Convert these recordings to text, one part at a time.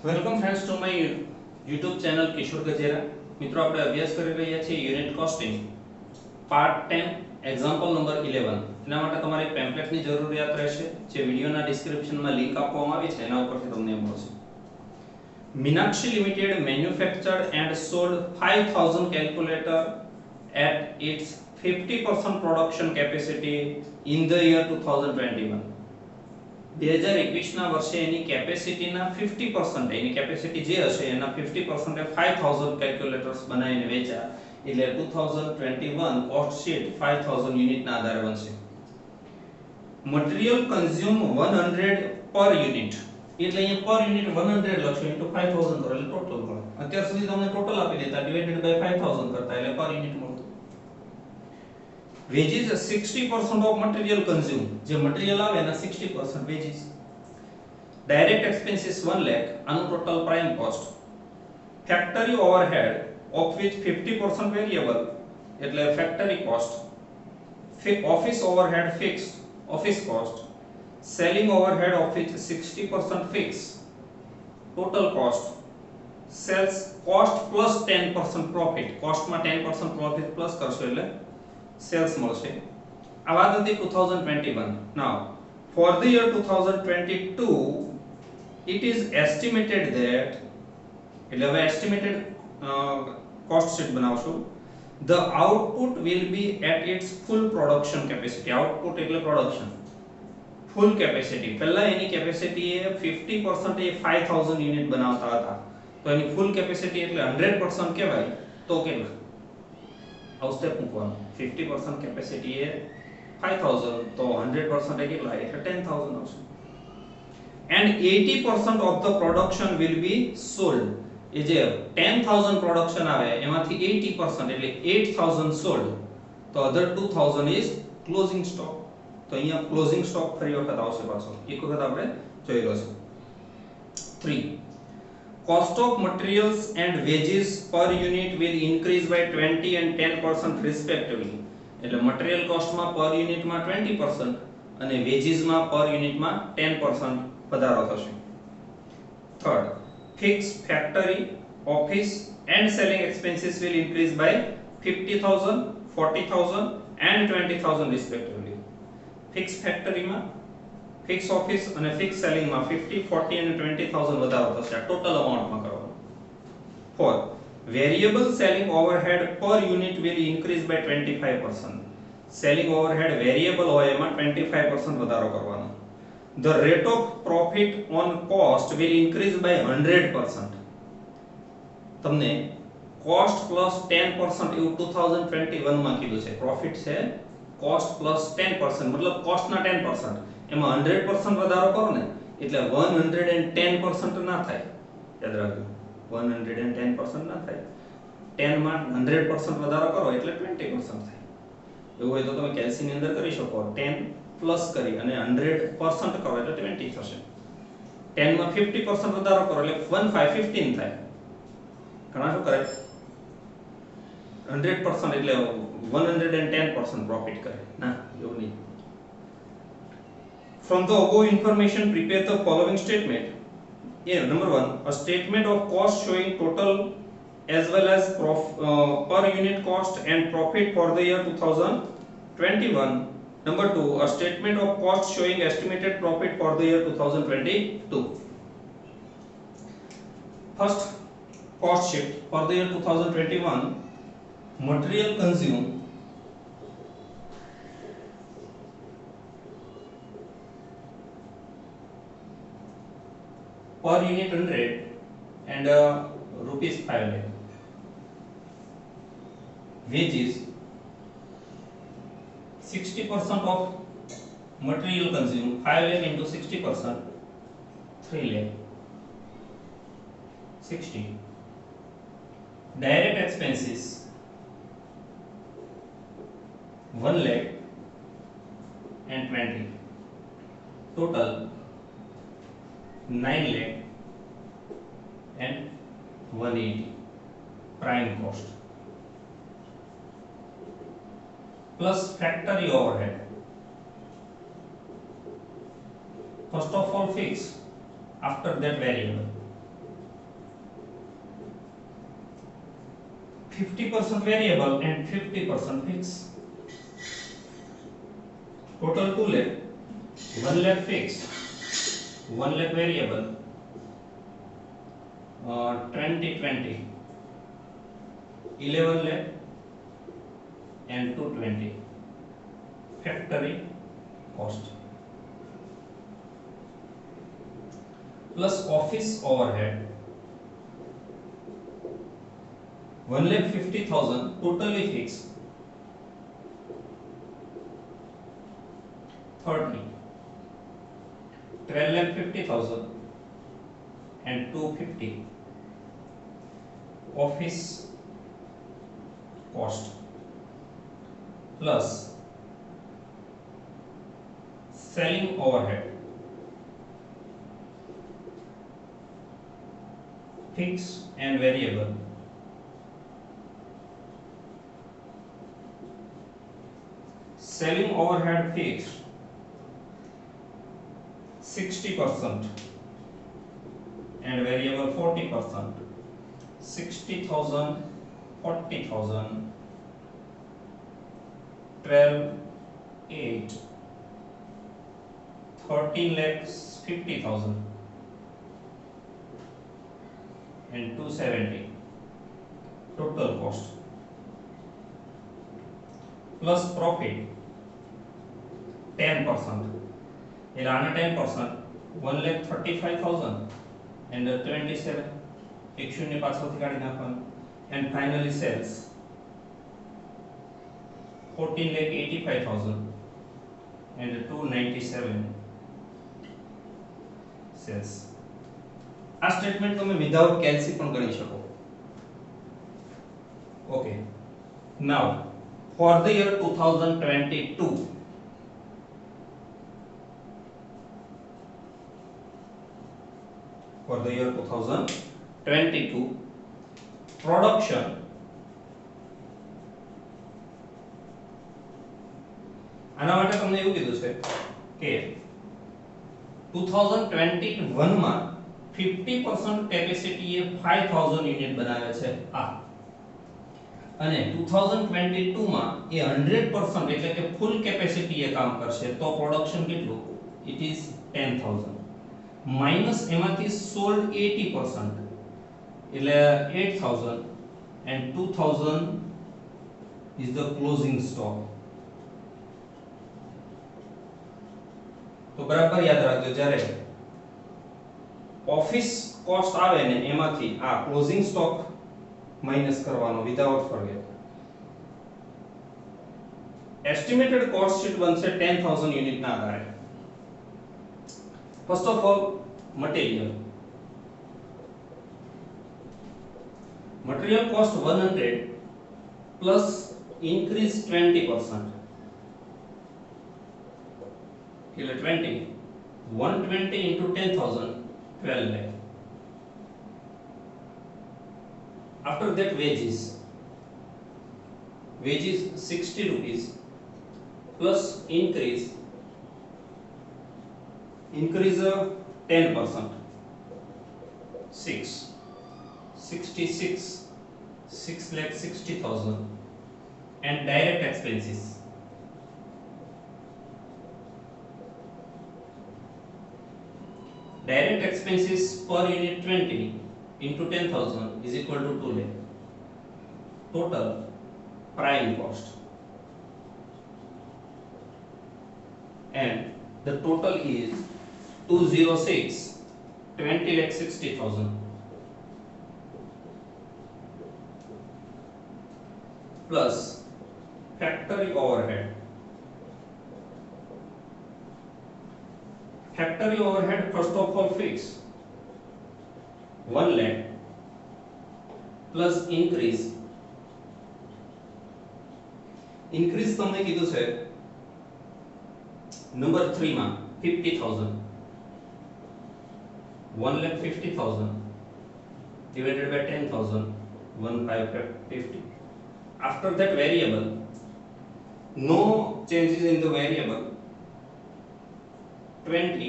Welcome friends to my YouTube channel Kishore Gajera. મિત્રો આપણે અભ્યાસ કરી રહ્યા છીએ unit costing part 10 example number 11। એના માટે તમારે પેમ્પલેટની જરૂરિયાત રહેશે જે વિડિયોના ડિસ્ક્રિપ્શનમાં લિંક આપવામાં આવી છે એના ઉપરથી તમને મળશે। Meenakshi limited manufactured and sold 5000 calculator at its 50% production capacity in the year 2021। 2021 ના વર્ષે એની કેપેસિટીના 50% એની કેપેસિટી જે હશે એના 50% એ 5000 કેલ્ક્યુલેટર્સ બનાવીને વેચ્યા એટલે 2021 કોસ્ટ શીટ 5000 યુનિટના આધારે બનશે। મટીરીયલ કન્ઝ્યુમ 100 પર યુનિટ એટલે અહીંયા પર યુનિટ 100 લખશો ઇન્ટુ 5000 કરો એટલે ટોટલ મળે। અત્યાર સુધી તમને ટોટલ આપી દેતા ડિવાઇડેડ બાય 5000 કરતા એટલે પર યુનિટ મળતું। wages 60% of material consumed જે મટીરીયલ આવે એના 60% wages। direct expenses 1 lakh આનું total prime cost. factory overhead of which 50% variable એટલે factory cost। office overhead fixed office cost। selling overhead of which 60% fixed total cost। sales cost plus 10% profit cost માં 10% profit plus કરશો એટલે sales મળશે। આ વાત હતી 2021। now for the year 2022 it is estimated that એટલે હવે estimated cost sheet બનાવશું। the output will be at its full production capacity output એટલે production full capacity પહેલા એની capacity એ 50% એ 5000 યુનિટ બનાવતા હતા તો એની full capacity એટલે 100% કહેવાય તો કેટલા આઉ સ્ટેપ મૂકવાનું 50% capacity એ 5000 તો 100% એ કેટલા એટલે 10000 આવશે। and 80% of the production will be sold એ જે 10000 પ્રોડક્શન આવે એમાંથી 80% એટલે 8000 sold તો other 2000 is closing stock તો અહીંયા closing stock ફરી વખત આવશે પાછો એક વખત આપણે જોયેલો છે। 3 cost of materials and wages per unit will increase by 20 and 10% respectively એટલે મટીરીયલ કોસ્ટ માં પર યુનિટ માં 20% અને વેજીસ માં પર યુનિટ માં 10% વધારો થશે। Third fixed factory office and selling expenses will increase by 50000 40000 and 20000 respectively fixed factory માં fixed office અને fixed selling માં 50 40 અને 20000 વધારો થશે ટોટલ અમાઉન્ટ માં કરવાનો। 4 variable selling overhead per unit will increase by 25% selling overhead variable હોય એમાં 25% વધારો કરવાનો। the rate of profit on cost will increase by 100% તમને cost plus 10% એવું 2021 માં કીધું છે પ્રોફિટ છે cost plus 10% મતલબ cost ના 10% એમાં 100% વધારો કરો ને એટલે 110% ના થાય યાદ રાખજો 110% ના થાય 10 માં 100% વધારો કરો એટલે 20% થાય એવું હોય તો તમે કેલ્સી ની અંદર કરી શકો 10 પ્લસ કરી અને 100% કરો એટલે 20 થશે 10 માં 50% વધારો કરો એટલે 15 થાય ઘણા શું કરે 100% એટલે 110% પ્રોફિટ કરે ના એવું નહીં। from the above information prepare the following statement yeah number 1 a statement of cost showing total as well as per unit cost and profit for the year 2021। number 2 a statement of cost showing estimated profit for the year 2022। first cost sheet for the year 2021 material consumed per unit 100 and rupees 5 lakh wages 60% of material consumed 5 lakh into 60% 3 lakh 60 direct expenses 1 lakh and 20 total 9 lakh and 180 prime cost plus factory overhead first of all fixed after that variable 50% variable and 50% fixed. Total 2 lakh, 1 lakh fixed, 1 lakh variable, 20, 11 lakh and 220 factory cost plus office overhead 1,50,000 totally fixed, 30, 12,50,000 and 250 office cost plus selling overhead fixed and variable, selling overhead fixed 60% and variable 40%, 60,000, 40,000, 12, 8, 13 lakhs 50,000 and 270 total cost plus profit 10%. એટલે આના 10% 1,35,000 and 27 એક શૂન્ય પાછળથી કાઢી નાખવાનું and finally sales 14,85,000 and 297 sales. આ statement તમે without કેલ્સી પણ ગણી શકો. Okay, now for the year 2022 for the year 2022 production આના માટે તમને એવું કીધું છે કે 2021 માં 50% કેપેસિટી એ 5000 યુનિટ બનાવે છે આ અને 2022 માં એ 100% એટલે કે ફૂલ કેપેસિટી એ કામ કરશે તો પ્રોડક્શન કેટલું ઇટ ઇઝ 10000 minus એમાંથી sold 80% એટલે 8000 and 2000 is the closing stock. તો બરાબર યાદ રાખજો જ્યારે ઓફિસ કોસ્ટ આવે ને એમાંથી આ ક્લોઝિંગ સ્ટોક માઈનસ કરવાનો without forget. Estimated cost sheet બનશે 10000 યુનિટ ના આધારે. First of all, material. Material cost 100 plus increase 20%. Kilo 20. 120 into 10,000, 12 lakh. After that wages. Wages 60 rupees plus increase 10%, 6,60,000 and direct expenses per unit 20 into 10,000 is equal to 2 lakh. Total prime cost and the total is 206, 20,60,000 plus factory overhead. Factory overhead first of all fixed 1 lakh plus increase તમને કીધું છે number 3 માં 50,000 1,50,000 divided by 10,000 1,550. After that variable, no changes in the variable, 20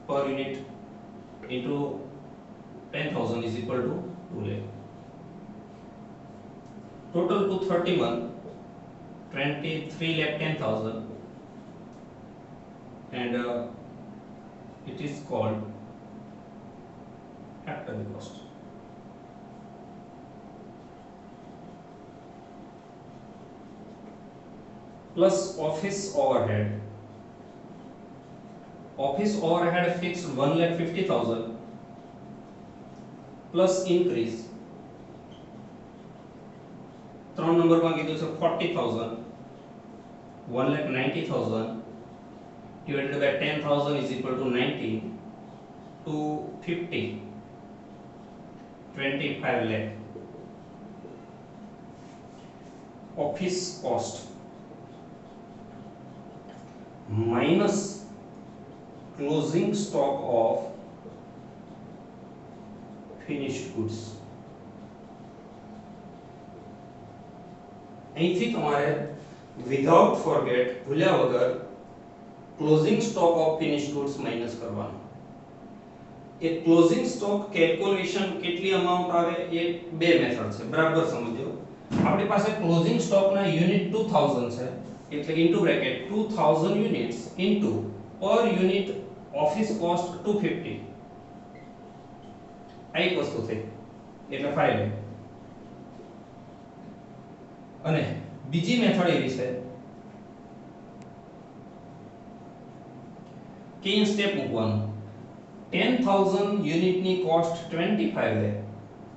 per unit into 10,000 is equal to 2 lakh. total to 31, 23 lakh 10,000, and it is called factory cost. Plus office overhead. Office overhead fixed 1,50,000 plus increase 3 number માં કીધું છે 40,000, 1,90,000 divided by 10,000 is equal to 90, 250, 25 lakh. Office cost minus closing stock of finished goods. અહીંથી તમારે without forget ભૂલ્યા વગર closing stock of finished goods minus કરવાનો. એ closing stock calculation કેટલી amount આવે એ બે મેથડ છે, બરાબર સમજો. આપણી પાસે ક્લોઝિંગ સ્ટોકના યુનિટ 2000 છે, એટલે k into bracket 2000 units into પર યુનિટ ઓફિસ કોસ્ટ 250. આ એક વસ્તુ થઈ, એટલે 5 lakh. અને બીજી મેથડ એવી છે કે અહીં સ્ટેપ મૂકવાનું. 10,000 યુનિટની કોસ્ટ 25 lakh,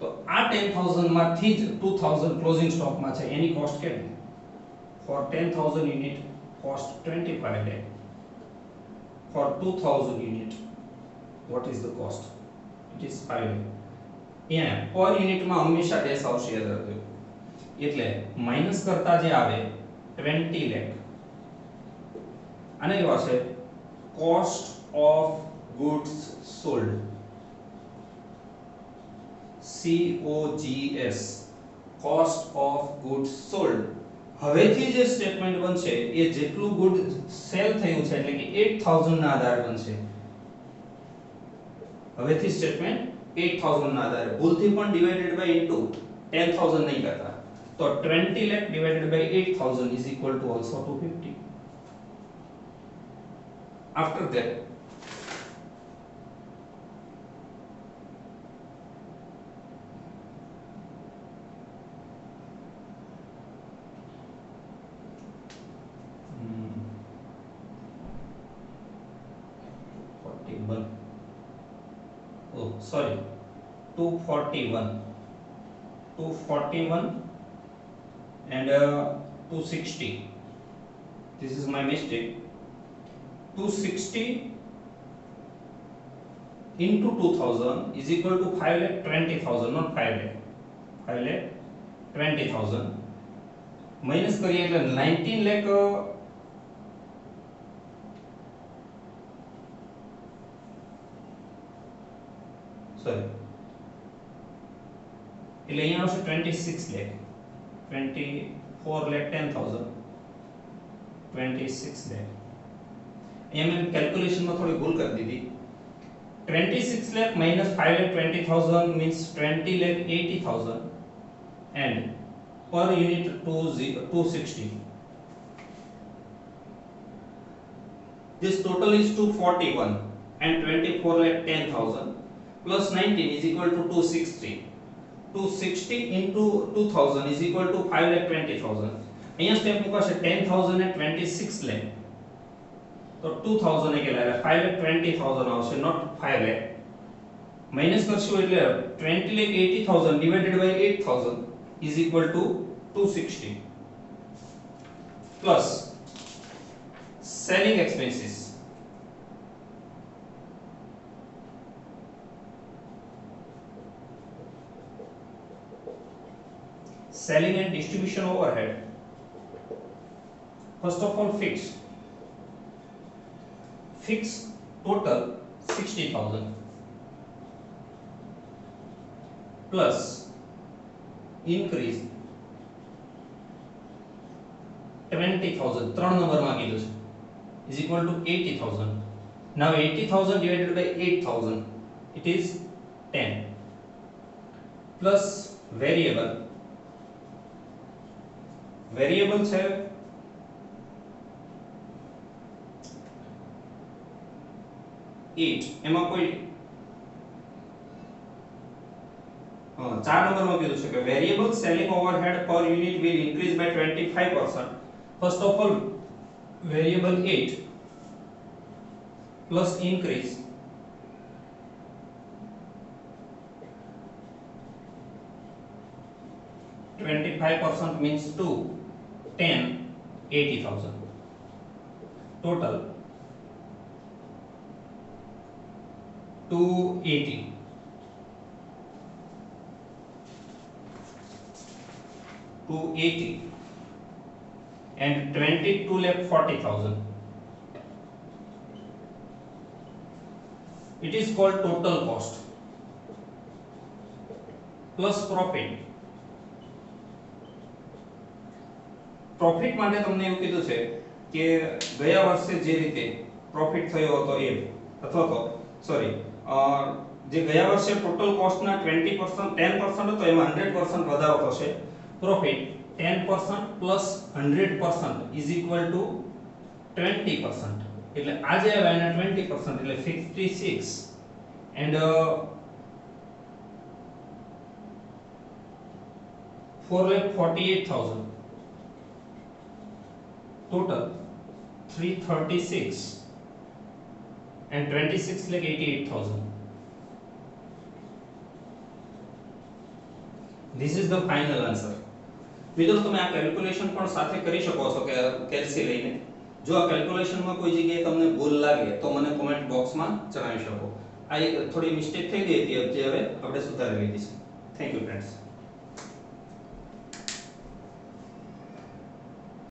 તો આ 10,000 માંથી જ 2000 ક્લોઝિંગ સ્ટોકમાં છે એની કોસ્ટ કેટલી? For 10,000 unit cost 25 lakh. For 2000 unit what is the cost? It is 5 lakh. અહીંયા પર યુનિટમાં હંમેશા ડેશ આવશે, યાદ રાખજો. એટલે માઈનસ કરતા જે આવે 20 lakh, આને કેવા છે? Cost of goods sold, COGS, cost of goods sold. હવેથી જે સ્ટેટમેન્ટ બનશે એ જેટલું ગુડ સેલ થયું છે એટલે કે 8000 ના આધારે બનશે. હવેથી સ્ટેટમેન્ટ 8000 ના આધારે, ભૂલથી પણ ડિવાઇડેડ બાય ઇન્ટુ 10,000 નહીં કરતા. તો 20 lakh divided by 8000 is equal to also 250. After that, oh sorry, 241 and 260. This is my mistake. 260 into 2000 is equal to 5,20,000, not 5 lakh. 5,20,000 minus करिए એટલે 19 lakh. Sorry, એટલે અહીંયા આવશે 26 lakh. 24 lakh 10,000, 26 lakh. અહીંયા મેં કેલ્ક્યુલેશનમાં થોડી ભૂલ કરી દીધી. 26 lakh minus 5 lakh 20,000 means 20 lakh 80,000 and per unit 260. This total is 241 and 24 lakh 10,000 plus 19 is equal to 260. 260 into 2000 is equal to 5,20,000. અહીંયા સ્ટેપ મૂકશે 10,000 and 26 lakh. તો 2000 એ કેટલા? 5,20,000 આવશે, not 5 lakh. માઈનસ કરશું એટલે 20 lakh 80,000 divided by 8,000 is equal to 260 plus selling expenses. Selling and distribution overhead. First of all, fixed total 60,000 plus increase 20,000, 3 number માં કીધું છે, is equal to 80,000. Now 80,000 divided by 8,000, it is 10 plus variable variable છે each એમાં કોઈ 4 નંબરમાં કીધું છે કે વેરિયેબલ સેલિંગ ઓવરહેડ પર unit will increase by 25%. First of all, variable 8 plus increase (25% means 2, 10, 80,000. Total 280. And 22 lakh 40,000. It is called total cost plus profit. Profit માટે તમને એવું કીધું છે કે ગયા વર્ષે જે રીતે પ્રોફિટ થયો હતો એ અથવા તો સોરી જે ગયા વર્ષે ટોટલ કોસ્ટના 20% 10% હતો એમાં 100% વધારો થશે profit 10% plus 100% is equal to 20%. એટલે આજે આવ્યા એના 20% એટલે 56 and 4,48,000. Total 336 and 26,88,000. This is the final answer. મિત્રો તમે આ કેલ્ક્યુલેશન પણ સાથે કરી શકો છો કે કેલ્સી લઈને જો આ કેલ્ક્યુલેશનમાં કોઈ જગ્યાએ તમને ભૂલ લાગે તો મને કોમેન્ટ બોક્સમાં જણાવી શકો આ એક થોડી મિસ્ટેક થઈ ગઈ હતી જે હવે આપણે સુધારી લીધી છે થેન્ક યુ ફ્રેન્ડ્સ